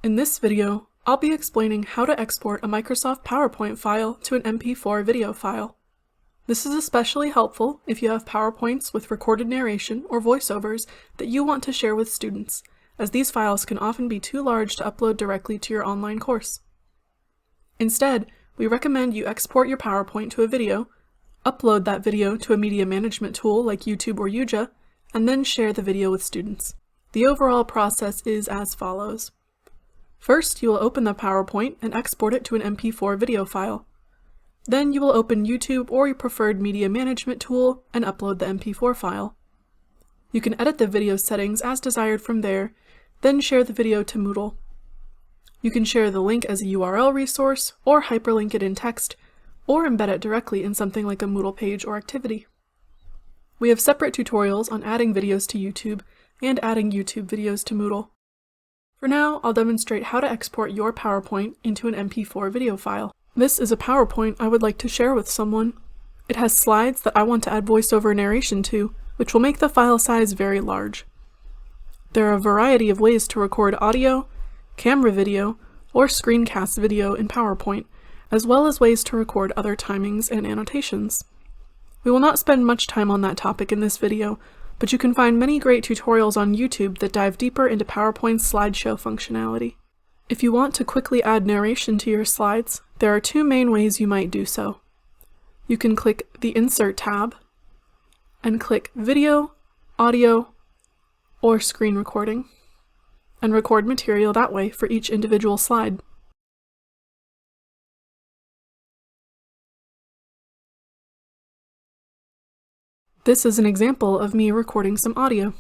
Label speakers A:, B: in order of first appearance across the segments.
A: In this video, I'll be explaining how to export a Microsoft PowerPoint file to an MP4 video file. This is especially helpful if you have PowerPoints with recorded narration or voiceovers that you want to share with students, as these files can often be too large to upload directly to your online course. Instead, we recommend you export your PowerPoint to a video, upload that video to a media management tool like YouTube or Yuja, and then share the video with students. The overall process is as follows. First, you will open the PowerPoint and export it to an MP4 video file. Then you will open YouTube or your preferred media management tool and upload the MP4 file. You can edit the video settings as desired from there, then share the video to Moodle. You can share the link as a URL resource, or hyperlink it in text, or embed it directly in something like a Moodle page or activity. We have separate tutorials on adding videos to YouTube and adding YouTube videos to Moodle. For now, I'll demonstrate how to export your PowerPoint into an MP4 video file. This is a PowerPoint I would like to share with someone. It has slides that I want to add voiceover narration to, which will make the file size very large. There are a variety of ways to record audio, camera video, or screencast video in PowerPoint, as well as ways to record other timings and annotations. We will not spend much time on that topic in this video, but you can find many great tutorials on YouTube that dive deeper into PowerPoint's slideshow functionality. If you want to quickly add narration to your slides, there are two main ways you might do so. You can click the Insert tab and click Video, Audio, or Screen Recording, and record material that way for each individual slide. This is an example of me recording some audio.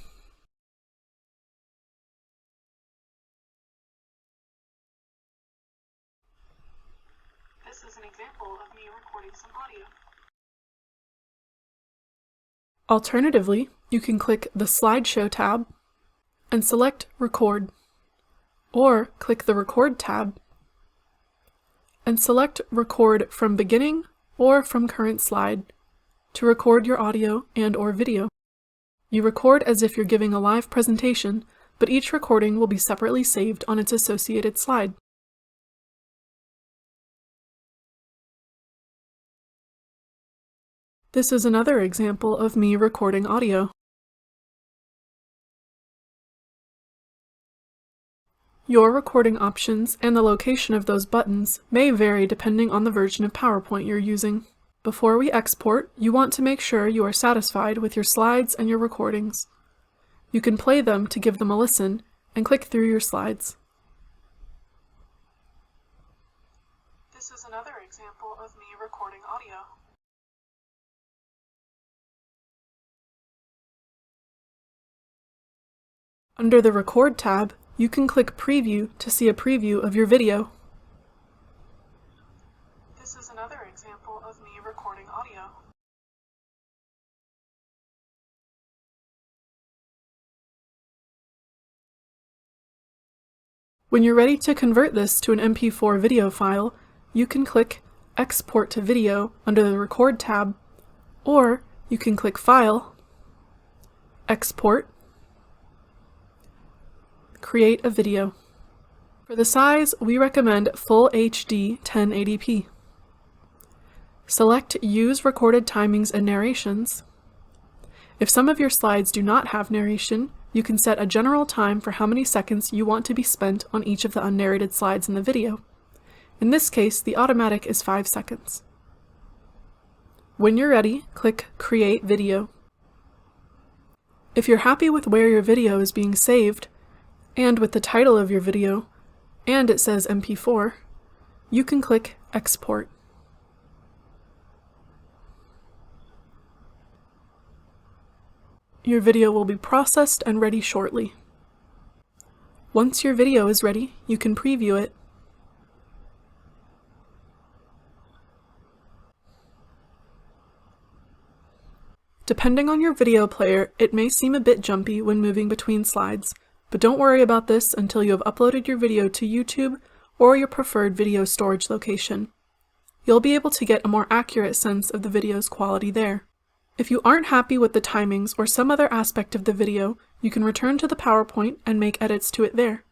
A: Alternatively, you can click the Slideshow tab and select Record, or click the Record tab and select Record from Beginning or from Current Slide to record your audio and/or video. You record as if you're giving a live presentation, but each recording will be separately saved on its associated slide. This is another example of me recording audio. Your recording options and the location of those buttons may vary depending on the version of PowerPoint you're using. Before we export, you want to make sure you are satisfied with your slides and your recordings. You can play them to give them a listen and click through your slides. This is another example of me recording audio. Under the Record tab, you can click Preview to see a preview of your video. This is another example of me recording audio. When you're ready to convert this to an MP4 video file, you can click Export to Video under the Record tab, or you can click File, Export, Create a Video. For the size, we recommend Full HD 1080p. Select Use Recorded Timings and Narrations. If some of your slides do not have narration, you can set a general time for how many seconds you want to be spent on each of the unnarrated slides in the video. In this case, the automatic is 5 seconds. When you're ready, click Create Video. If you're happy with where your video is being saved, and with the title of your video, and it says MP4, you can click Export. Your video will be processed and ready shortly. Once your video is ready, you can preview it. Depending on your video player, it may seem a bit jumpy when moving between slides, but don't worry about this until you have uploaded your video to YouTube or your preferred video storage location. You'll be able to get a more accurate sense of the video's quality there. If you aren't happy with the timings or some other aspect of the video, you can return to the PowerPoint and make edits to it there.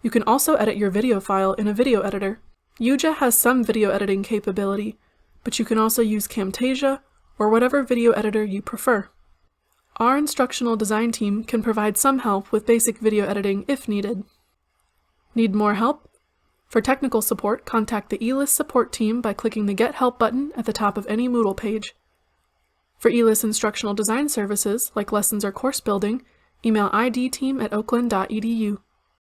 A: You can also edit your video file in a video editor. Yuja has some video editing capability, but you can also use Camtasia or whatever video editor you prefer. Our instructional design team can provide some help with basic video editing if needed. Need more help? For technical support, contact the e-LIS support team by clicking the Get Help button at the top of any Moodle page. For e-LIS instructional design services, like lessons or course building, email idteam@oakland.edu.